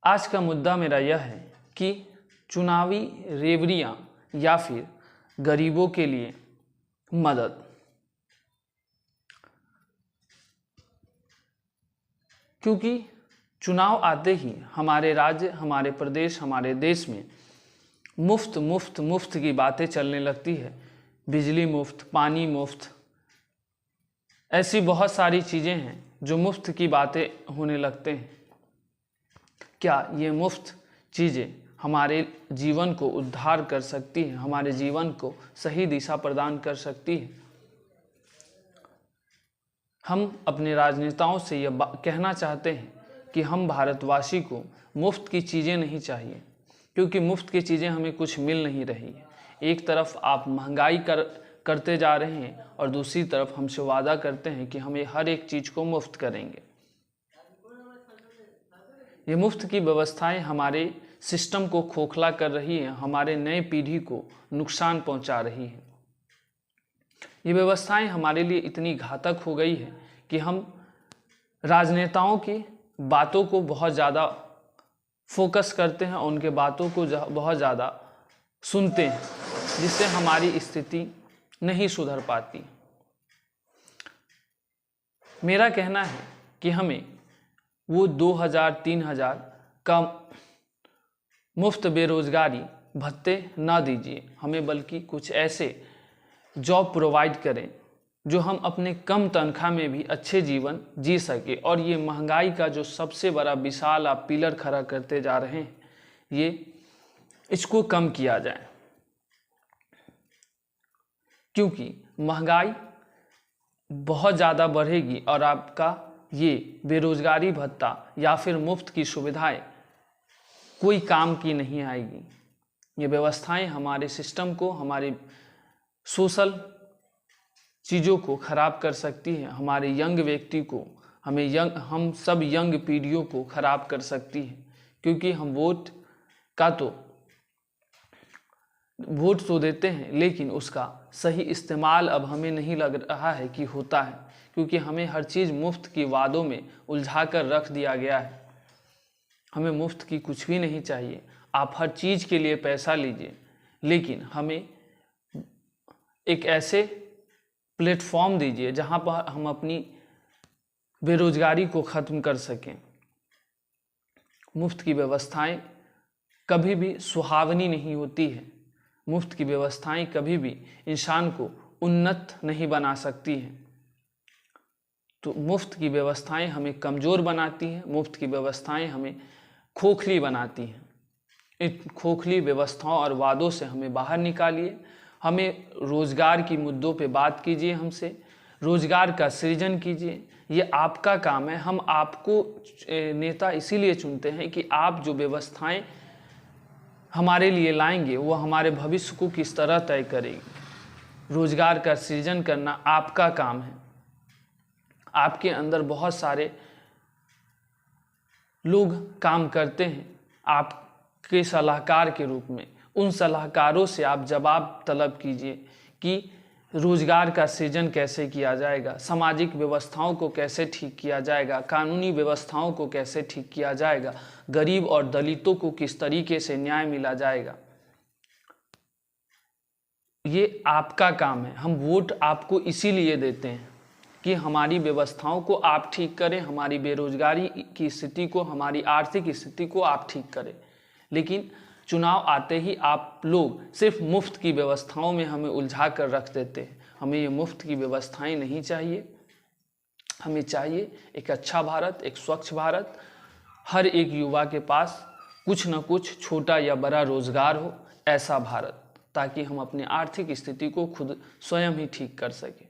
आज का मुद्दा मेरा यह है कि चुनावी रेवड़ियाँ या फिर गरीबों के लिए मदद। क्योंकि चुनाव आते ही हमारे राज्य, हमारे प्रदेश, हमारे देश में मुफ्त मुफ्त मुफ्त की बातें चलने लगती है। बिजली मुफ्त, पानी मुफ्त, ऐसी बहुत सारी चीज़ें हैं जो मुफ्त की बातें होने लगते हैं। क्या ये मुफ्त चीज़ें हमारे जीवन को उद्धार कर सकती हैं, हमारे जीवन को सही दिशा प्रदान कर सकती है? हम अपने राजनेताओं से यह कहना चाहते हैं कि हम भारतवासी को मुफ्त की चीज़ें नहीं चाहिए, क्योंकि मुफ्त की चीज़ें हमें कुछ मिल नहीं रही है। एक तरफ आप महंगाई करते जा रहे हैं और दूसरी तरफ हमसे वादा करते हैं कि हमें हर एक चीज़ को मुफ्त करेंगे। ये मुफ्त की व्यवस्थाएं हमारे सिस्टम को खोखला कर रही हैं, हमारे नए पीढ़ी को नुकसान पहुंचा रही हैं। ये व्यवस्थाएं हमारे लिए इतनी घातक हो गई है कि हम राजनेताओं की बातों को बहुत ज़्यादा फोकस करते हैं, उनके बातों को बहुत ज़्यादा सुनते हैं, जिससे हमारी स्थिति नहीं सुधर पाती। मेरा कहना है कि हमें वो 2000-3000 का मुफ्त बेरोजगारी भत्ते ना दीजिए हमें, बल्कि कुछ ऐसे जॉब प्रोवाइड करें जो हम अपने कम तनख्वाह में भी अच्छे जीवन जी सके। और ये महंगाई का जो सबसे बड़ा विशाल आप पिलर खड़ा करते जा रहे हैं, इसको कम किया जाए, क्योंकि महंगाई बहुत ज़्यादा बढ़ेगी और आपका ये बेरोजगारी भत्ता या फिर मुफ्त की सुविधाएं कोई काम की नहीं आएगी। ये व्यवस्थाएं हमारे सिस्टम को, हमारे सोशल चीज़ों को खराब कर सकती है, हमारे यंग व्यक्ति को, हम सब यंग पीढ़ियों को खराब कर सकती है। क्योंकि हम वोट तो देते हैं, लेकिन उसका सही इस्तेमाल अब हमें नहीं लग रहा है कि होता है, क्योंकि हमें हर चीज़ मुफ्त की वादों में उलझा कर रख दिया गया है। हमें मुफ्त की कुछ भी नहीं चाहिए। आप हर चीज़ के लिए पैसा लीजिए, लेकिन हमें एक ऐसे प्लेटफॉर्म दीजिए जहां पर हम अपनी बेरोजगारी को ख़त्म कर सकें। मुफ्त की व्यवस्थाएं कभी भी सुहावनी नहीं होती है। मुफ्त की व्यवस्थाएं कभी भी इंसान को उन्नत नहीं बना सकती हैं। तो मुफ्त की व्यवस्थाएं हमें कमज़ोर बनाती हैं, मुफ्त की व्यवस्थाएं हमें खोखली बनाती हैं। इन खोखली व्यवस्थाओं और वादों से हमें बाहर निकालिए। हमें रोज़गार की मुद्दों पे बात कीजिए, हमसे रोज़गार का सृजन कीजिए। ये आपका काम है। हम आपको नेता इसीलिए चुनते हैं कि आप जो व्यवस्थाएं हमारे लिए लाएंगे वो हमारे भविष्य को किस तरह तय करेगी। रोज़गार का सृजन करना आपका काम है। आपके अंदर बहुत सारे लोग काम करते हैं आपके सलाहकार के रूप में। उन सलाहकारों से आप जवाब तलब कीजिए कि रोज़गार का सृजन कैसे किया जाएगा, सामाजिक व्यवस्थाओं को कैसे ठीक किया जाएगा, कानूनी व्यवस्थाओं को कैसे ठीक किया जाएगा, गरीब और दलितों को किस तरीके से न्याय मिला जाएगा। ये आपका काम है। हम वोट आपको इसीलिए देते हैं कि हमारी व्यवस्थाओं को आप ठीक करें, हमारी बेरोजगारी की स्थिति को, हमारी आर्थिक स्थिति को आप ठीक करें। लेकिन चुनाव आते ही आप लोग सिर्फ मुफ्त की व्यवस्थाओं में हमें उलझा कर रख देते हैं। हमें ये मुफ्त की व्यवस्थाएं नहीं चाहिए। हमें चाहिए एक अच्छा भारत, एक स्वच्छ भारत। हर एक युवा के पास कुछ न कुछ छोटा या बड़ा रोजगार हो, ऐसा भारत, ताकि हम अपनी आर्थिक स्थिति को खुद स्वयं ही ठीक कर सकें।